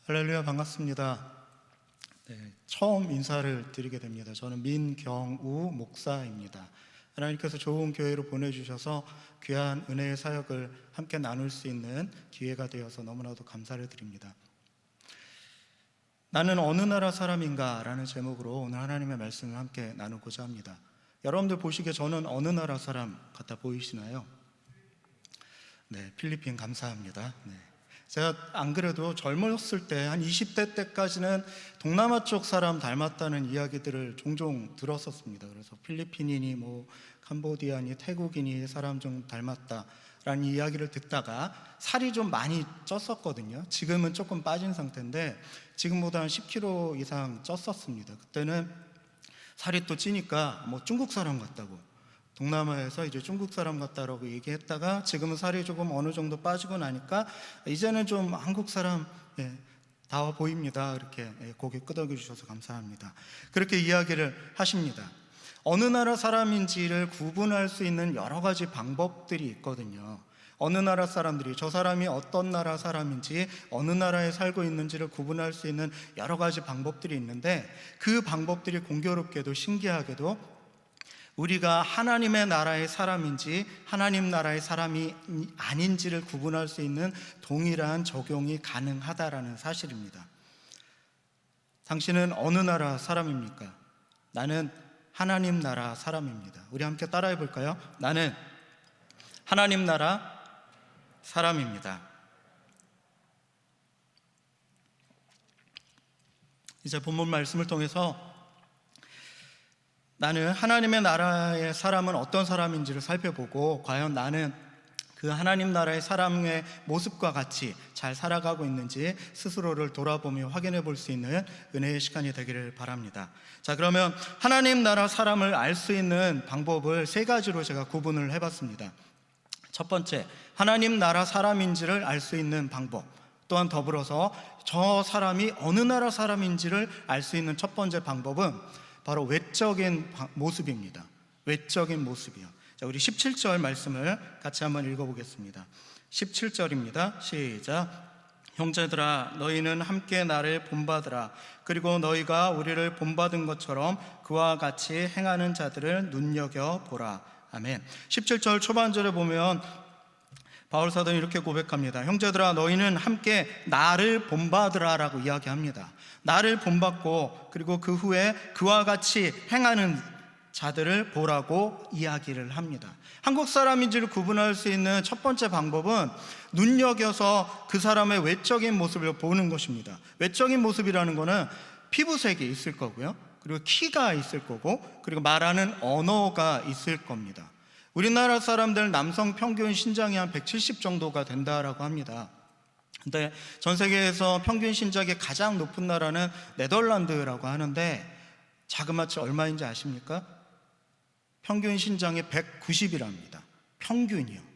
할렐루야, 반갑습니다. 처음 인사를 드리게 됩니다. 저는 민경우 목사입니다. 하나님께서 좋은 교회로 보내주셔서 귀한 은혜의 사역을 함께 나눌 수 있는 기회가 되어서 너무나도 감사를 드립니다. 나는 어느 나라 사람인가? 라는 제목으로 오늘 하나님의 말씀을 함께 나누고자 합니다. 여러분들 보시기에 저는 어느 나라 사람 같아 보이시나요? 네, 필리핀 감사합니다. 제가 안 그래도 젊었을 때 한 20대 때까지는 동남아 쪽 사람 닮았다는 이야기들을 종종 들었었습니다. 그래서 필리핀이니 캄보디아니 태국인이 사람 좀 닮았다라는 이야기를 듣다가 살이 좀 많이 쪘었거든요. 지금은 조금 빠진 상태인데 지금보다 한 10kg 이상 쪘었습니다. 그때는 살이 또 찌니까 중국 사람 같다고, 동남아에서 이제 중국 사람 같다라고 얘기했다가 지금은 살이 조금 어느 정도 빠지고 나니까 이제는 좀 한국 사람 다워 보입니다. 이렇게 고개 끄덕여 주셔서 감사합니다. 그렇게 이야기를 하십니다. 어느 나라 사람인지를 구분할 수 있는 여러 가지 방법들이 있거든요. 어느 나라 사람들이 저 사람이 어떤 나라 사람인지, 어느 나라에 살고 있는지를 구분할 수 있는 여러 가지 방법들이 있는데, 그 방법들이 공교롭게도 신기하게도 우리가 하나님의 나라의 사람인지 하나님 나라의 사람이 아닌지를 구분할 수 있는 동일한 적용이 가능하다라는 사실입니다. 당신은 어느 나라 사람입니까? 나는 하나님 나라 사람입니다. 우리 함께 따라해 볼까요? 나는 하나님 나라 사람입니다. 이제 본문 말씀을 통해서 나는 하나님의 나라의 사람은 어떤 사람인지를 살펴보고 과연 나는 그 하나님 나라의 사람의 모습과 같이 잘 살아가고 있는지 스스로를 돌아보며 확인해 볼 수 있는 은혜의 시간이 되기를 바랍니다. 자, 그러면 하나님 나라 사람을 알 수 있는 방법을 세 가지로 제가 구분을 해봤습니다. 첫 번째, 하나님 나라 사람인지를 알 수 있는 방법, 또한 더불어서 저 사람이 어느 나라 사람인지를 알 수 있는 첫 번째 방법은 바로 외적인 모습입니다. 외적인 모습이요. 자, 우리 17절 말씀을 같이 한번 읽어보겠습니다. 17절입니다. 시작. 형제들아, 너희는 함께 나를 본받으라. 그리고 너희가 우리를 본받은 것처럼 그와 같이 행하는 자들을 눈여겨보라. 아멘. 17절 초반절에 보면 바울 사도는 이렇게 고백합니다. 형제들아, 너희는 함께 나를 본받으라 라고 이야기합니다. 나를 본받고 그리고 그 후에 그와 같이 행하는 자들을 보라고 이야기를 합니다. 한국 사람인지를 구분할 수 있는 첫 번째 방법은 눈여겨서 그 사람의 외적인 모습을 보는 것입니다. 외적인 모습이라는 것은 피부색이 있을 거고요, 그리고 키가 있을 거고, 그리고 말하는 언어가 있을 겁니다. 우리나라 사람들 남성 평균 신장이 한 170 정도가 된다라고 합니다. 근데 전 세계에서 평균 신장이 가장 높은 나라는 네덜란드라고 하는데 자그마치 얼마인지 아십니까? 평균 신장이 190이랍니다. 평균이요.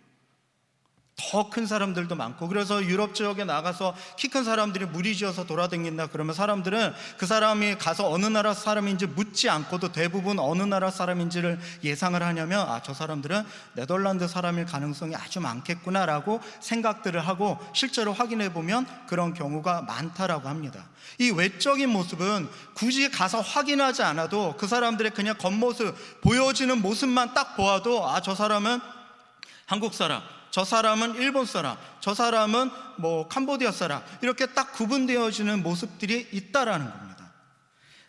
더 큰 사람들도 많고, 그래서 유럽 지역에 나가서 키 큰 사람들이 무리지어서 돌아다닌다 그러면 사람들은 그 사람이 가서 어느 나라 사람인지 묻지 않고도 대부분 어느 나라 사람인지를 예상을 하냐면 저 사람들은 네덜란드 사람일 가능성이 아주 많겠구나라고 생각들을 하고 실제로 확인해 보면 그런 경우가 많다라고 합니다. 이 외적인 모습은 굳이 가서 확인하지 않아도 그 사람들의 그냥 겉모습, 보여지는 모습만 딱 보아도 저 사람은 한국 사람, 저 사람은 일본 사람, 저 사람은 캄보디아 사람, 이렇게 딱 구분되어지는 모습들이 있다라는 겁니다.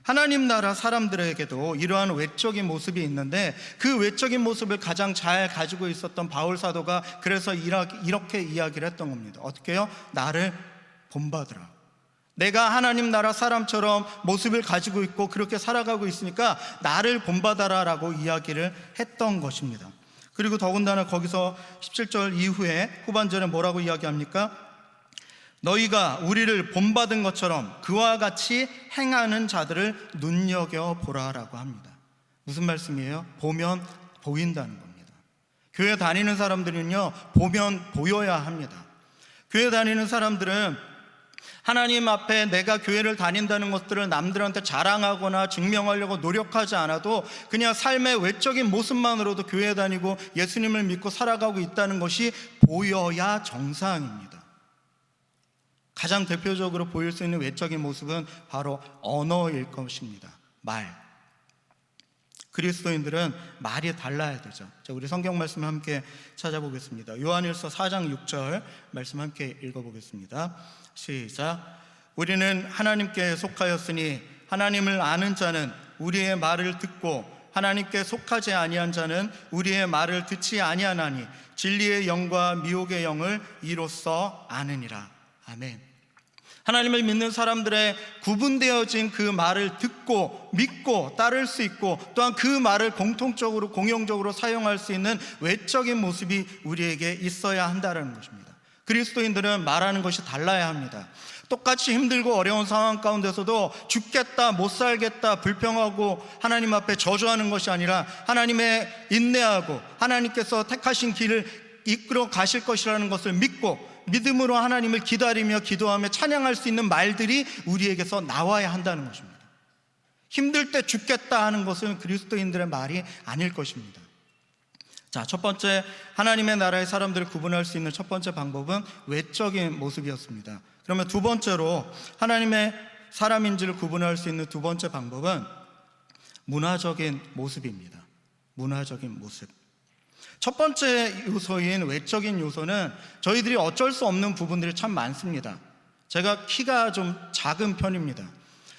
하나님 나라 사람들에게도 이러한 외적인 모습이 있는데 그 외적인 모습을 가장 잘 가지고 있었던 바울 사도가 그래서 이렇게 이야기를 했던 겁니다. 어떻게 해요? 나를 본받으라. 내가 하나님 나라 사람처럼 모습을 가지고 있고 그렇게 살아가고 있으니까 나를 본받아라 라고 이야기를 했던 것입니다. 그리고 더군다나 거기서 17절 이후에 후반절에 뭐라고 이야기합니까? 너희가 우리를 본받은 것처럼 그와 같이 행하는 자들을 눈여겨보라 라고 합니다. 무슨 말씀이에요? 보면 보인다는 겁니다. 교회 다니는 사람들은요, 보면 보여야 합니다. 교회 다니는 사람들은 하나님 앞에 내가 교회를 다닌다는 것들을 남들한테 자랑하거나 증명하려고 노력하지 않아도 그냥 삶의 외적인 모습만으로도 교회 다니고 예수님을 믿고 살아가고 있다는 것이 보여야 정상입니다. 가장 대표적으로 보일 수 있는 외적인 모습은 바로 언어일 것입니다. 말. 그리스도인들은 말이 달라야 되죠. 자, 우리 성경 말씀 함께 찾아보겠습니다. 요한일서 4장 6절 말씀 함께 읽어보겠습니다. 시작. 우리는 하나님께 속하였으니 하나님을 아는 자는 우리의 말을 듣고 하나님께 속하지 아니한 자는 우리의 말을 듣지 아니하나니 진리의 영과 미혹의 영을 이로써 아느니라. 아멘. 하나님을 믿는 사람들의 구분되어진 그 말을 듣고 믿고 따를 수 있고, 또한 그 말을 공통적으로 공용적으로 사용할 수 있는 외적인 모습이 우리에게 있어야 한다는 것입니다. 그리스도인들은 말하는 것이 달라야 합니다. 똑같이 힘들고 어려운 상황 가운데서도 죽겠다, 못 살겠다, 불평하고 하나님 앞에 저주하는 것이 아니라 하나님의 인내하고 하나님께서 택하신 길을 이끌어 가실 것이라는 것을 믿고 믿음으로 하나님을 기다리며 기도하며 찬양할 수 있는 말들이 우리에게서 나와야 한다는 것입니다. 힘들 때 죽겠다 하는 것은 그리스도인들의 말이 아닐 것입니다. 자, 첫 번째, 하나님의 나라의 사람들을 구분할 수 있는 첫 번째 방법은 외적인 모습이었습니다. 그러면 두 번째로 하나님의 사람인지를 구분할 수 있는 두 번째 방법은 문화적인 모습입니다. 문화적인 모습. 첫 번째 요소인 외적인 요소는 저희들이 어쩔 수 없는 부분들이 참 많습니다. 제가 키가 좀 작은 편입니다.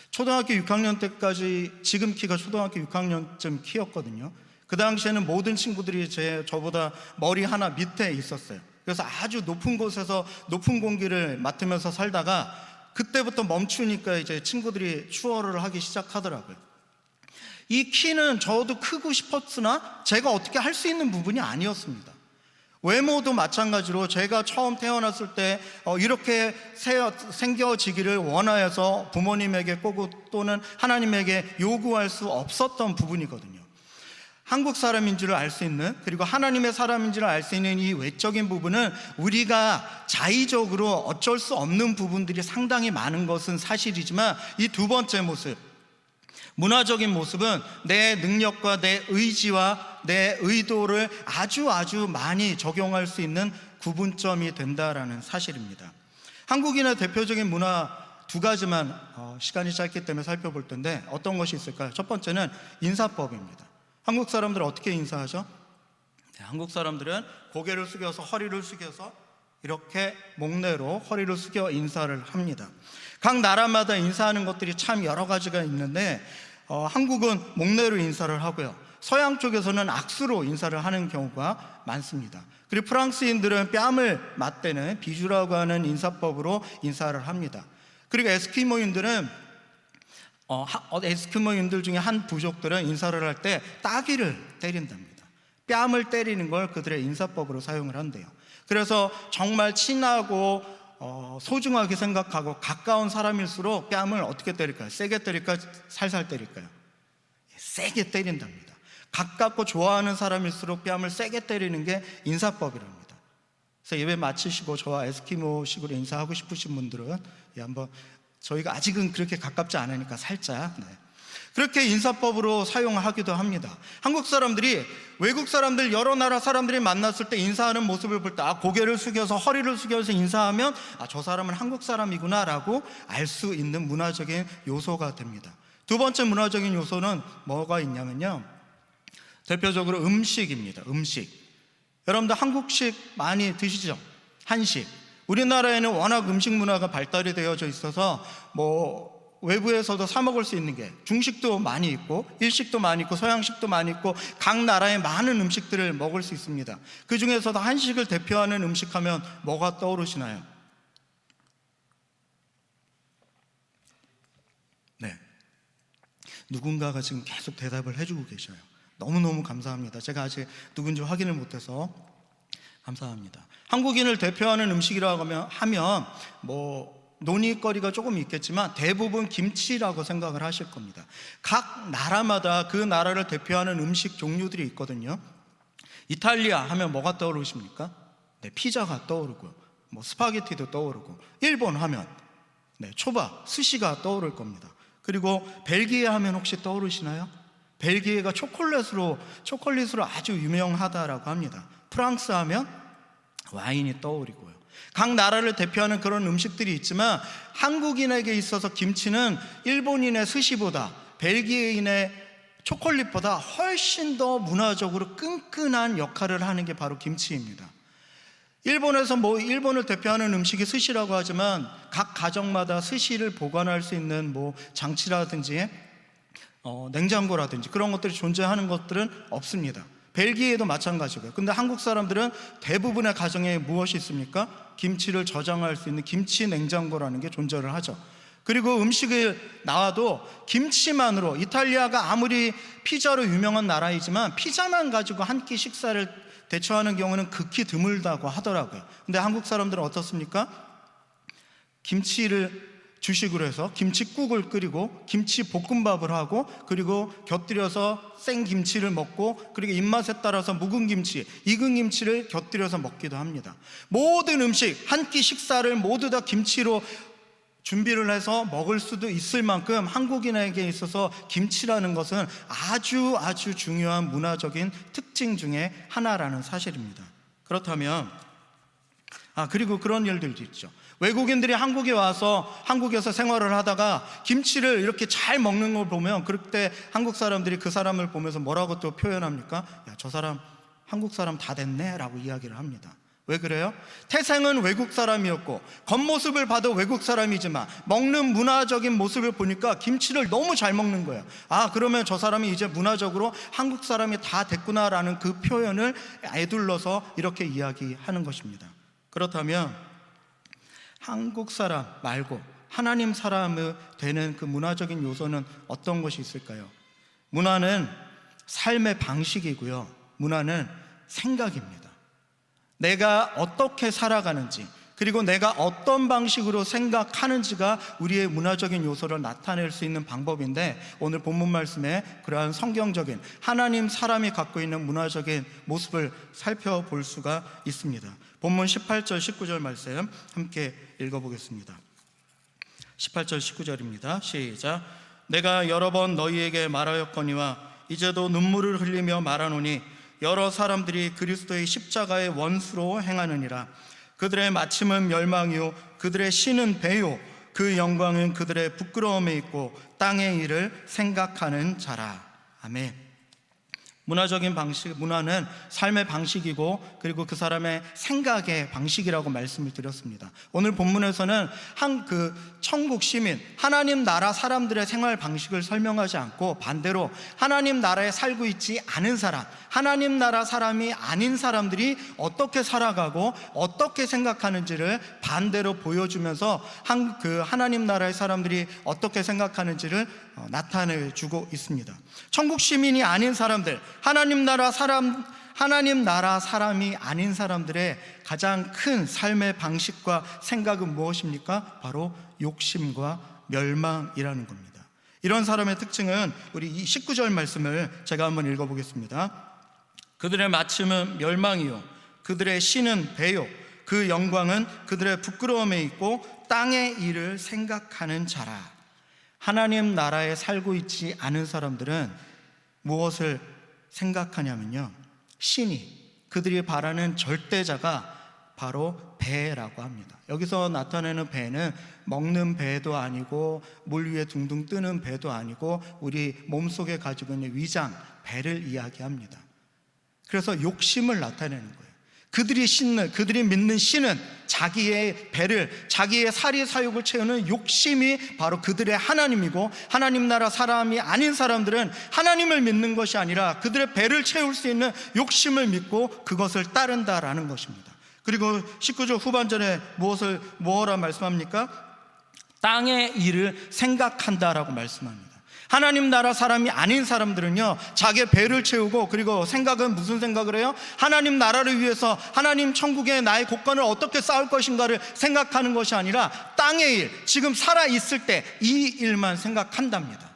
초등학교 6학년 때까지 지금 키가 초등학교 6학년쯤 키였거든요. 그 당시에는 모든 친구들이 저보다 머리 하나 밑에 있었어요. 그래서 아주 높은 곳에서 높은 공기를 맡으면서 살다가 그때부터 멈추니까 이제 친구들이 추월을 하기 시작하더라고요. 이 키는 저도 크고 싶었으나 제가 어떻게 할 수 있는 부분이 아니었습니다. 외모도 마찬가지로 제가 처음 태어났을 때 이렇게 생겨지기를 원하여서 부모님에게 꼬고 또는 하나님에게 요구할 수 없었던 부분이거든요. 한국 사람인 줄 알 수 있는, 그리고 하나님의 사람인 줄 알 수 있는 이 외적인 부분은 우리가 자의적으로 어쩔 수 없는 부분들이 상당히 많은 것은 사실이지만, 이 두 번째 모습, 문화적인 모습은 내 능력과 내 의지와 내 의도를 아주 많이 적용할 수 있는 구분점이 된다라는 사실입니다. 한국인의 대표적인 문화 두 가지만 시간이 짧기 때문에 살펴볼 텐데 어떤 것이 있을까요? 첫 번째는 인사법입니다. 한국 사람들은 어떻게 인사하죠? 한국 사람들은 고개를 숙여서 허리를 숙여서 이렇게 목례로 허리를 숙여 인사를 합니다. 각 나라마다 인사하는 것들이 참 여러 가지가 있는데 한국은 목례로 인사를 하고요, 서양 쪽에서는 악수로 인사를 하는 경우가 많습니다. 그리고 프랑스인들은 뺨을 맞대는 비주라고 하는 인사법으로 인사를 합니다. 그리고 에스키모인들은 에스키모인들 중에 한 부족들은 인사를 할 때 따귀를 때린답니다. 뺨을 때리는 걸 그들의 인사법으로 사용을 한대요. 그래서 정말 친하고 소중하게 생각하고 가까운 사람일수록 뺨을 어떻게 때릴까요? 세게 때릴까요? 살살 때릴까요? 세게 때린답니다. 가깝고 좋아하는 사람일수록 뺨을 세게 때리는 게 인사법이랍니다. 그래서 예배 마치시고 저와 에스키모식으로 인사하고 싶으신 분들은 한번, 저희가 아직은 그렇게 가깝지 않으니까 살짝 그렇게 인사법으로 사용하기도 합니다. 한국 사람들이 외국 사람들, 여러 나라 사람들이 만났을 때 인사하는 모습을 볼 때 고개를 숙여서 허리를 숙여서 인사하면 저 사람은 한국 사람이구나 라고 알 수 있는 문화적인 요소가 됩니다. 두 번째 문화적인 요소는 뭐가 있냐면요, 대표적으로 음식입니다. 음식. 여러분들 한국식 많이 드시죠? 한식. 우리나라에는 워낙 음식 문화가 발달이 되어져 있어서 외부에서도 사 먹을 수 있는 게 중식도 많이 있고 일식도 많이 있고 서양식도 많이 있고 각 나라의 많은 음식들을 먹을 수 있습니다. 그 중에서도 한식을 대표하는 음식 하면 뭐가 떠오르시나요? 네, 누군가가 지금 계속 대답을 해주고 계셔요. 너무너무 감사합니다. 제가 아직 누군지 확인을 못해서 감사합니다. 한국인을 대표하는 음식이라고 하면 논의거리가 조금 있겠지만 대부분 김치라고 생각을 하실 겁니다. 각 나라마다 그 나라를 대표하는 음식 종류들이 있거든요. 이탈리아 하면 뭐가 떠오르십니까? 네, 피자가 떠오르고 스파게티도 떠오르고, 일본 하면 초밥, 스시가 떠오를 겁니다. 그리고 벨기에 하면 혹시 떠오르시나요? 벨기에가 초콜릿으로 아주 유명하다라고 합니다. 프랑스 하면 와인이 떠오르고요. 각 나라를 대표하는 그런 음식들이 있지만 한국인에게 있어서 김치는 일본인의 스시보다 벨기에인의 초콜릿보다 훨씬 더 문화적으로 끈끈한 역할을 하는 게 바로 김치입니다. 일본에서 일본을 대표하는 음식이 스시라고 하지만 각 가정마다 스시를 보관할 수 있는 장치라든지 냉장고라든지 그런 것들이 존재하는 것들은 없습니다. 벨기에도 마찬가지고요. 근데 한국 사람들은 대부분의 가정에 무엇이 있습니까? 김치를 저장할 수 있는 김치 냉장고라는 게 존재를 하죠. 그리고 음식을 나와도 김치만으로, 이탈리아가 아무리 피자로 유명한 나라이지만 피자만 가지고 한 끼 식사를 대처하는 경우는 극히 드물다고 하더라고요. 근데 한국 사람들은 어떻습니까? 김치를 주식으로 해서 김치국을 끓이고 김치 볶음밥을 하고 그리고 곁들여서 생김치를 먹고 그리고 입맛에 따라서 묵은 김치, 익은 김치를 곁들여서 먹기도 합니다. 모든 음식, 한 끼 식사를 모두 다 김치로 준비를 해서 먹을 수도 있을 만큼 한국인에게 있어서 김치라는 것은 아주 중요한 문화적인 특징 중에 하나라는 사실입니다. 그렇다면 그리고 그런 일들도 있죠. 외국인들이 한국에 와서 한국에서 생활을 하다가 김치를 이렇게 잘 먹는 걸 보면 그럴 때 한국 사람들이 그 사람을 보면서 뭐라고 또 표현합니까? 야, 저 사람 한국 사람 다 됐네 라고 이야기를 합니다. 왜 그래요? 태생은 외국 사람이었고 겉모습을 봐도 외국 사람이지만 먹는 문화적인 모습을 보니까 김치를 너무 잘 먹는 거예요. 그러면 저 사람이 이제 문화적으로 한국 사람이 다 됐구나라는 그 표현을 에둘러서 이렇게 이야기하는 것입니다. 그렇다면 한국 사람 말고 하나님 사람이 되는 그 문화적인 요소는 어떤 것이 있을까요? 문화는 삶의 방식이고요. 문화는 생각입니다. 내가 어떻게 살아가는지 그리고 내가 어떤 방식으로 생각하는지가 우리의 문화적인 요소를 나타낼 수 있는 방법인데 오늘 본문 말씀에 그러한 성경적인 하나님 사람이 갖고 있는 문화적인 모습을 살펴볼 수가 있습니다. 본문 18절 19절 말씀 함께 읽어보겠습니다. 18절 19절입니다. 시작. 내가 여러 번 너희에게 말하였거니와 이제도 눈물을 흘리며 말하노니 여러 사람들이 그리스도의 십자가의 원수로 행하느니라. 그들의 마침은 멸망이요 그들의 신은 배요 그 영광은 그들의 부끄러움에 있고 땅의 일을 생각하는 자라. 아멘. 문화적인 방식, 문화는 삶의 방식이고 그리고 그 사람의 생각의 방식이라고 말씀을 드렸습니다. 오늘 본문에서는 천국 시민, 하나님 나라 사람들의 생활 방식을 설명하지 않고 반대로 하나님 나라에 살고 있지 않은 사람, 하나님 나라 사람이 아닌 사람들이 어떻게 살아가고 어떻게 생각하는지를 반대로 보여주면서 하나님 나라의 사람들이 어떻게 생각하는지를 나타내주고 있습니다. 천국 시민이 아닌 사람들, 하나님 나라 사람이 아닌 사람들의 가장 큰 삶의 방식과 생각은 무엇입니까? 바로 욕심과 멸망이라는 겁니다. 이런 사람의 특징은 우리 이 19절 말씀을 제가 한번 읽어보겠습니다. 그들의 마침은 멸망이요 그들의 신은 배요 그 영광은 그들의 부끄러움에 있고 땅의 일을 생각하는 자라. 하나님 나라에 살고 있지 않은 사람들은 무엇을 생각하냐면요, 신이, 그들이 바라는 절대자가 바로 배라고 합니다. 여기서 나타내는 배는 먹는 배도 아니고 물 위에 둥둥 뜨는 배도 아니고 우리 몸속에 가지고 있는 위장, 배를 이야기합니다. 그래서 욕심을 나타내는 거예요. 그들이 믿는 신은 자기의 배를, 자기의 사리사욕을 채우는 욕심이 바로 그들의 하나님이고, 하나님 나라 사람이 아닌 사람들은 하나님을 믿는 것이 아니라 그들의 배를 채울 수 있는 욕심을 믿고 그것을 따른다라는 것입니다. 그리고 19절 후반절에 뭐라 말씀합니까? 땅의 일을 생각한다라고 말씀합니다. 하나님 나라 사람이 아닌 사람들은요, 자기의 배를 채우고, 그리고 생각은 무슨 생각을 해요? 하나님 나라를 위해서 하나님 천국에 나의 곳간을 어떻게 쌓을 것인가를 생각하는 것이 아니라 땅의 일, 지금 살아있을 때 이 일만 생각한답니다.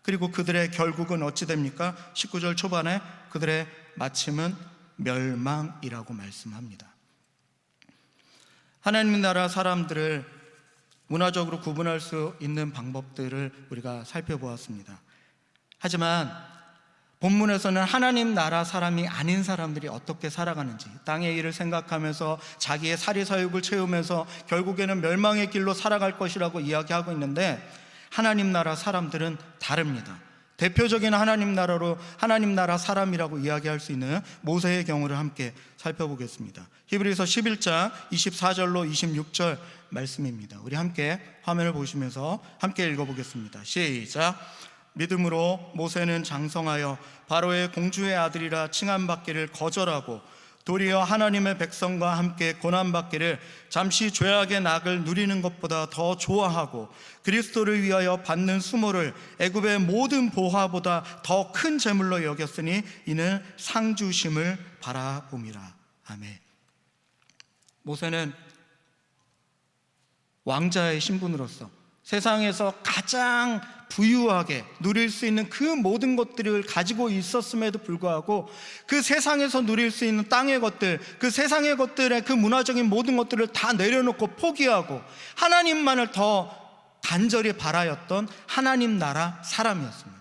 그리고 그들의 결국은 어찌 됩니까? 19절 초반에 그들의 마침은 멸망이라고 말씀합니다. 하나님 나라 사람들을 문화적으로 구분할 수 있는 방법들을 우리가 살펴보았습니다. 하지만 본문에서는 하나님 나라 사람이 아닌 사람들이 어떻게 살아가는지, 땅의 일을 생각하면서 자기의 사리사욕을 채우면서 결국에는 멸망의 길로 살아갈 것이라고 이야기하고 있는데, 하나님 나라 사람들은 다릅니다. 대표적인 하나님 나라 사람이라고 이야기할 수 있는 모세의 경우를 함께 살펴보겠습니다. 히브리서 11장 24절로 26절 말씀입니다. 우리 함께 화면을 보시면서 함께 읽어보겠습니다. 시작. 믿음으로 모세는 장성하여 바로의 공주의 아들이라 칭함받기를 거절하고 도리어 하나님의 백성과 함께 고난받기를 잠시 죄악의 낙을 누리는 것보다 더 좋아하고 그리스도를 위하여 받는 수모를 애굽의 모든 보화보다 더 큰 재물로 여겼으니 이는 상 주심을 바라봄이라. 아멘. 모세는 왕자의 신분으로서 세상에서 가장 부유하게 누릴 수 있는 그 모든 것들을 가지고 있었음에도 불구하고 그 세상에서 누릴 수 있는 땅의 것들, 그 세상의 것들의 그 문화적인 모든 것들을 다 내려놓고 포기하고 하나님만을 더 간절히 바라였던 하나님 나라 사람이었습니다.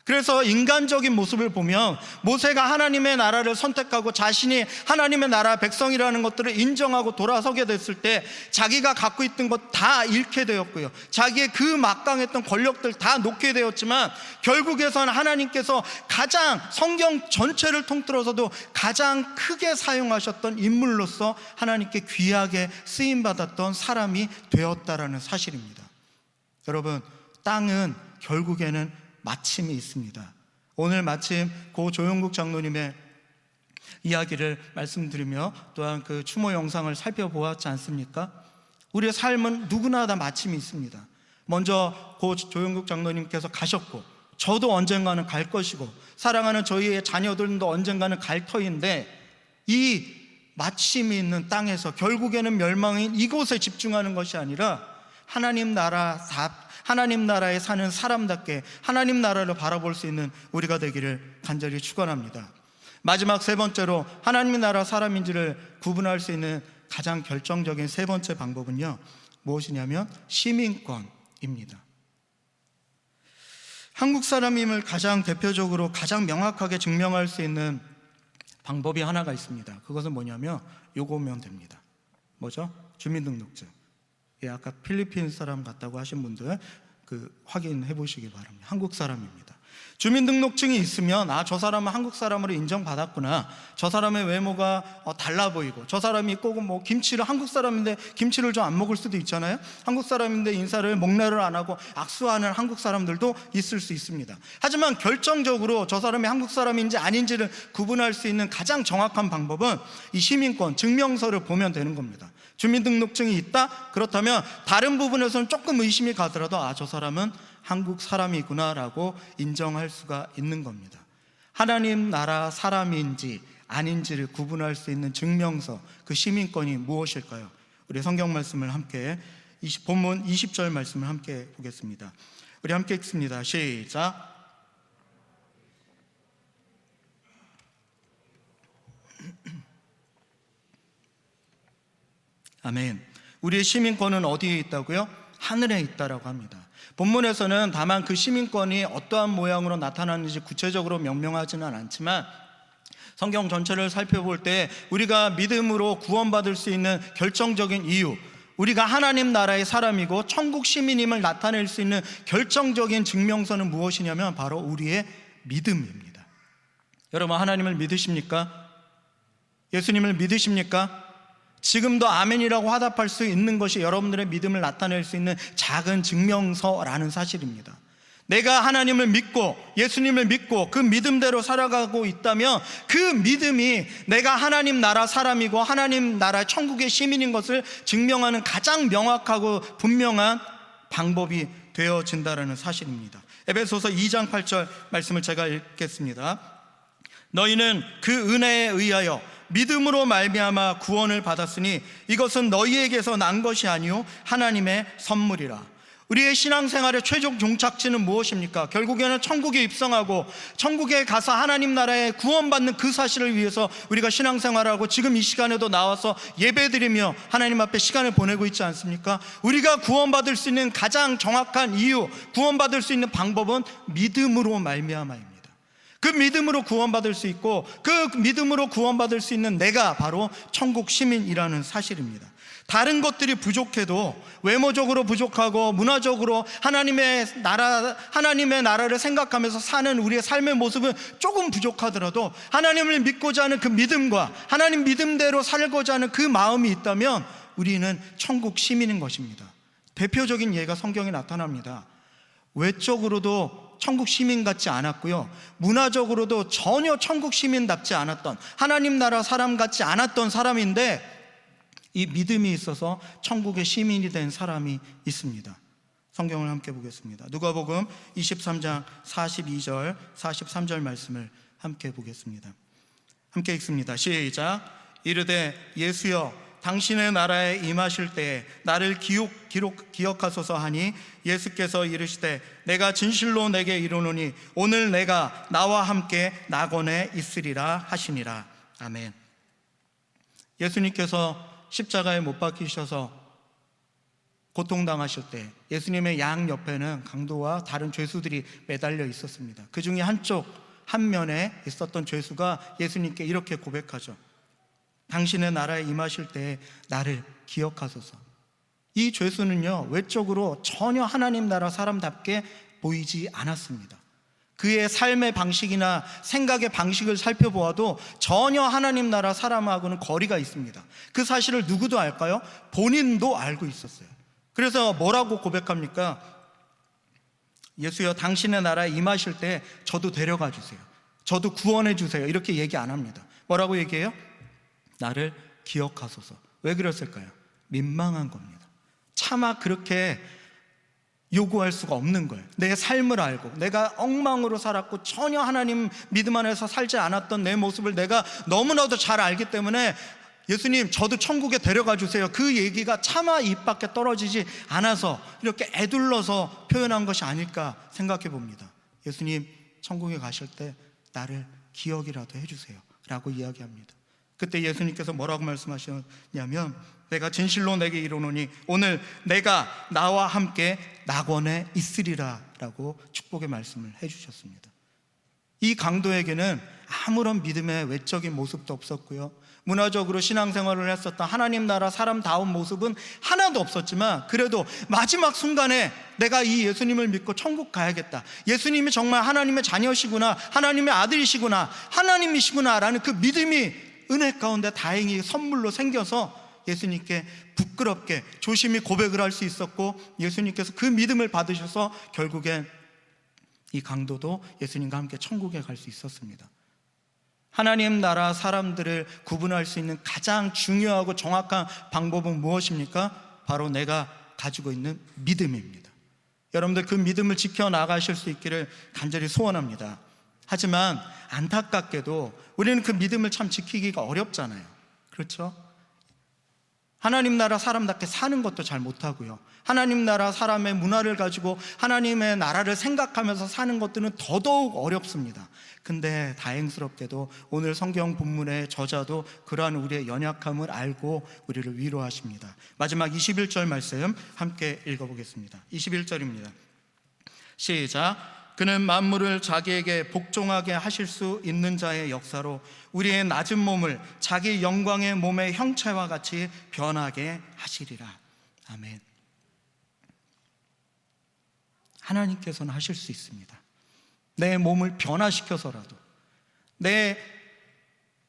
그래서 인간적인 모습을 보면 모세가 하나님의 나라를 선택하고 자신이 하나님의 나라 백성이라는 것들을 인정하고 돌아서게 됐을 때 자기가 갖고 있던 것 다 잃게 되었고요, 자기의 그 막강했던 권력들 다 놓게 되었지만 결국에선 하나님께서 가장 성경 전체를 통틀어서도 가장 크게 사용하셨던 인물로서 하나님께 귀하게 쓰임받았던 사람이 되었다라는 사실입니다. 여러분, 땅은 결국에는 마침이 있습니다. 오늘 마침 고 조용국 장로님의 이야기를 말씀드리며 또한 그 추모 영상을 살펴보았지 않습니까? 우리의 삶은 누구나 다 마침이 있습니다. 먼저 고 조용국 장로님께서 가셨고 저도 언젠가는 갈 것이고 사랑하는 저희의 자녀들도 언젠가는 갈 터인데, 이 마침이 있는 땅에서 결국에는 멸망인 이곳에 집중하는 것이 아니라 하나님 나라에 사는 사람답게 하나님 나라를 바라볼 수 있는 우리가 되기를 간절히 축원합니다. 마지막 세 번째로 하나님 나라 사람인지를 구분할 수 있는 가장 결정적인 세 번째 방법은요, 무엇이냐면 시민권입니다. 한국 사람임을 가장 대표적으로 가장 명확하게 증명할 수 있는 방법이 하나가 있습니다. 그것은 뭐냐면 요거면 됩니다. 뭐죠? 주민등록증. 예, 아까 필리핀 사람 같다고 하신 분들 확인해 보시기 바랍니다. 한국 사람입니다. 주민등록증이 있으면 저 사람은 한국 사람으로 인정받았구나, 저 사람의 외모가 달라 보이고, 저 사람이 꼭 김치를 한국 사람인데 김치를 좀 안 먹을 수도 있잖아요. 한국 사람인데 인사를 목례를 안 하고 악수하는 한국 사람들도 있을 수 있습니다. 하지만 결정적으로 저 사람이 한국 사람인지 아닌지를 구분할 수 있는 가장 정확한 방법은 이 시민권 증명서를 보면 되는 겁니다. 주민등록증이 있다? 그렇다면 다른 부분에서는 조금 의심이 가더라도 저 사람은 한국 사람이구나 라고 인정할 수가 있는 겁니다. 하나님 나라 사람인지 아닌지를 구분할 수 있는 증명서, 그 시민권이 무엇일까요? 우리 성경 말씀을 함께 본문 20절 말씀을 함께 보겠습니다. 우리 함께 읽습니다. 시작. 아멘. 우리의 시민권은 어디에 있다고요? 하늘에 있다라고 합니다. 본문에서는 다만 그 시민권이 어떠한 모양으로 나타나는지 구체적으로 명명하지는 않지만 성경 전체를 살펴볼 때 우리가 믿음으로 구원받을 수 있는 결정적인 이유, 우리가 하나님 나라의 사람이고 천국 시민임을 나타낼 수 있는 결정적인 증명서는 무엇이냐면 바로 우리의 믿음입니다. 여러분, 하나님을 믿으십니까? 예수님을 믿으십니까? 지금도 아멘이라고 화답할 수 있는 것이 여러분들의 믿음을 나타낼 수 있는 작은 증명서라는 사실입니다. 내가 하나님을 믿고 예수님을 믿고 그 믿음대로 살아가고 있다면 그 믿음이 내가 하나님 나라 사람이고 하나님 나라 천국의 시민인 것을 증명하는 가장 명확하고 분명한 방법이 되어진다는 사실입니다. 에베소서 2장 8절 말씀을 제가 읽겠습니다. 너희는 그 은혜에 의하여 믿음으로 말미암아 구원을 받았으니 이것은 너희에게서 난 것이 아니요 하나님의 선물이라. 우리의 신앙생활의 최종 종착지는 무엇입니까? 결국에는 천국에 입성하고 천국에 가서 하나님 나라에 구원받는 그 사실을 위해서 우리가 신앙생활하고 지금 이 시간에도 나와서 예배드리며 하나님 앞에 시간을 보내고 있지 않습니까? 우리가 구원받을 수 있는 가장 정확한 이유, 구원받을 수 있는 방법은 믿음으로 말미암아입니다. 그 믿음으로 구원받을 수 있고, 그 믿음으로 구원받을 수 있는 내가 바로 천국 시민이라는 사실입니다. 다른 것들이 부족해도, 외모적으로 부족하고 문화적으로 하나님의 나라를 생각하면서 사는 우리의 삶의 모습은 조금 부족하더라도, 하나님을 믿고자 하는 그 믿음과 하나님 믿음대로 살고자 하는 그 마음이 있다면 우리는 천국 시민인 것입니다. 대표적인 예가 성경에 나타납니다. 외적으로도 천국 시민 같지 않았고요, 문화적으로도 전혀 천국 시민답지 않았던, 하나님 나라 사람 같지 않았던 사람인데, 이 믿음이 있어서 천국의 시민이 된 사람이 있습니다. 성경을 함께 보겠습니다. 누가복음 23장 42절 43절 말씀을 함께 보겠습니다. 함께 읽습니다. 시작. 이르되 예수여 당신의 나라에 임하실 때에 나를 기억하소서 하니, 예수께서 이르시되 내가 진실로 내게 이르노니 오늘 내가 나와 함께 낙원에 있으리라 하시니라. 아멘. 예수님께서 십자가에 못 박히셔서 고통당하실 때 예수님의 양 옆에는 강도와 다른 죄수들이 매달려 있었습니다. 그 중에 한 면에 있었던 죄수가 예수님께 이렇게 고백하죠. 당신의 나라에 임하실 때 나를 기억하소서. 이 죄수는요, 외적으로 전혀 하나님 나라 사람답게 보이지 않았습니다. 그의 삶의 방식이나 생각의 방식을 살펴보아도 전혀 하나님 나라 사람하고는 거리가 있습니다. 그 사실을 누구도 알까요? 본인도 알고 있었어요. 그래서 뭐라고 고백합니까? 예수여 당신의 나라에 임하실 때 저도 데려가 주세요, 저도 구원해 주세요, 이렇게 얘기 안 합니다. 뭐라고 얘기해요? 나를 기억하소서. 왜 그랬을까요? 민망한 겁니다. 차마 그렇게 요구할 수가 없는 거예요. 내 삶을 알고, 내가 엉망으로 살았고 전혀 하나님 믿음 안에서 살지 않았던 내 모습을 내가 너무나도 잘 알기 때문에 예수님 저도 천국에 데려가 주세요, 그 얘기가 차마 입 밖에 떨어지지 않아서 이렇게 애둘러서 표현한 것이 아닐까 생각해 봅니다. 예수님 천국에 가실 때 나를 기억이라도 해주세요 라고 이야기합니다. 그때 예수님께서 뭐라고 말씀하셨냐면, 내가 진실로 내게 이르노니 오늘 내가 나와 함께 낙원에 있으리라 라고 축복의 말씀을 해주셨습니다. 이 강도에게는 아무런 믿음의 외적인 모습도 없었고요, 문화적으로 신앙생활을 했었던 하나님 나라 사람다운 모습은 하나도 없었지만, 그래도 마지막 순간에 내가 이 예수님을 믿고 천국 가야겠다, 예수님이 정말 하나님의 자녀시구나, 하나님의 아들이시구나, 하나님이시구나 라는 그 믿음이 은혜 가운데 다행히 선물로 생겨서 예수님께 부끄럽게 조심히 고백을 할 수 있었고, 예수님께서 그 믿음을 받으셔서 결국엔 이 강도도 예수님과 함께 천국에 갈 수 있었습니다. 하나님 나라 사람들을 구분할 수 있는 가장 중요하고 정확한 방법은 무엇입니까? 바로 내가 가지고 있는 믿음입니다. 여러분들 그 믿음을 지켜나가실 수 있기를 간절히 소원합니다. 하지만 안타깝게도 우리는 그 믿음을 참 지키기가 어렵잖아요. 그렇죠? 하나님 나라 사람답게 사는 것도 잘 못하고요, 하나님 나라 사람의 문화를 가지고 하나님의 나라를 생각하면서 사는 것들은 더더욱 어렵습니다. 근데 다행스럽게도 오늘 성경 본문의 저자도 그러한 우리의 연약함을 알고 우리를 위로하십니다. 마지막 21절 말씀 함께 읽어보겠습니다. 21절입니다. 시작. 그는 만물을 자기에게 복종하게 하실 수 있는 자의 역사로 우리의 낮은 몸을 자기 영광의 몸의 형체와 같이 변하게 하시리라. 아멘. 하나님께서는 하실 수 있습니다. 내 몸을 변화시켜서라도, 내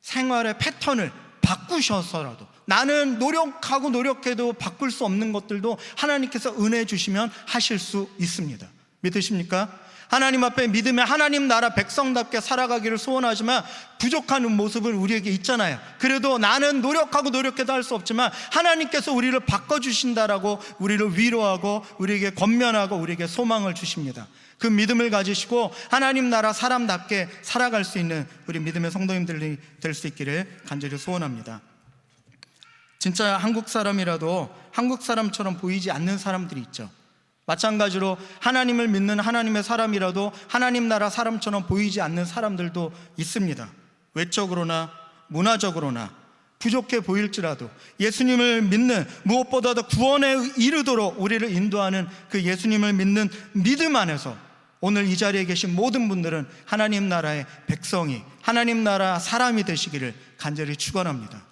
생활의 패턴을 바꾸셔서라도, 나는 노력해도 바꿀 수 없는 것들도 하나님께서 은혜 주시면 하실 수 있습니다. 믿으십니까? 하나님 앞에 믿음의 하나님 나라 백성답게 살아가기를 소원하지만 부족한 모습은 우리에게 있잖아요. 그래도 나는 노력해도 할 수 없지만 하나님께서 우리를 바꿔주신다라고 우리를 위로하고 우리에게 권면하고 우리에게 소망을 주십니다. 그 믿음을 가지시고 하나님 나라 사람답게 살아갈 수 있는 우리 믿음의 성도님들이 될 수 있기를 간절히 소원합니다. 진짜 한국 사람이라도 한국 사람처럼 보이지 않는 사람들이 있죠. 마찬가지로 하나님을 믿는 하나님의 사람이라도 하나님 나라 사람처럼 보이지 않는 사람들도 있습니다. 외적으로나 문화적으로나 부족해 보일지라도 예수님을 믿는, 무엇보다도 구원에 이르도록 우리를 인도하는 그 예수님을 믿는 믿음 안에서 오늘 이 자리에 계신 모든 분들은 하나님 나라의 백성이, 하나님 나라 사람이 되시기를 간절히 축원합니다.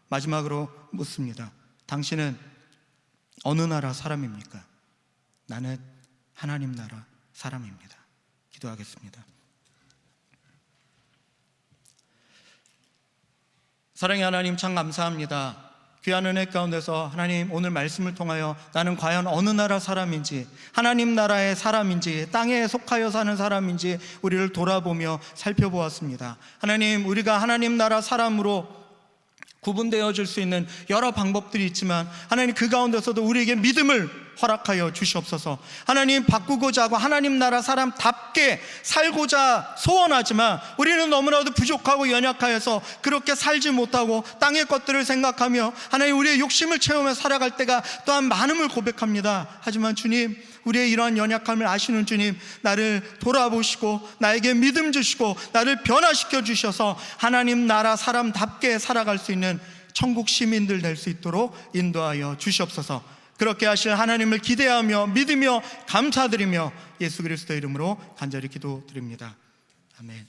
마지막으로 묻습니다. 당신은 어느 나라 사람입니까? 나는 하나님 나라 사람입니다. 기도하겠습니다. 사랑의 하나님, 참 감사합니다. 귀한 은혜 가운데서 하나님, 오늘 말씀을 통하여 나는 과연 어느 나라 사람인지, 하나님 나라의 사람인지, 땅에 속하여 사는 사람인지 우리를 돌아보며 살펴보았습니다. 하나님, 우리가 하나님 나라 사람으로 구분되어질 수 있는 여러 방법들이 있지만 하나님, 그 가운데서도 우리에게 믿음을 허락하여 주시옵소서. 하나님, 바꾸고자 하고 하나님 나라 사람답게 살고자 소원하지만 우리는 너무나도 부족하고 연약하여서 그렇게 살지 못하고 땅의 것들을 생각하며 하나님, 우리의 욕심을 채우며 살아갈 때가 또한 많음을 고백합니다. 하지만 주님, 우리의 이러한 연약함을 아시는 주님, 나를 돌아보시고 나에게 믿음 주시고 나를 변화시켜 주셔서 하나님 나라 사람답게 살아갈 수 있는 천국 시민들 될 수 있도록 인도하여 주시옵소서. 그렇게 하실 하나님을 기대하며 믿으며 감사드리며 예수 그리스도의 이름으로 간절히 기도드립니다. 아멘.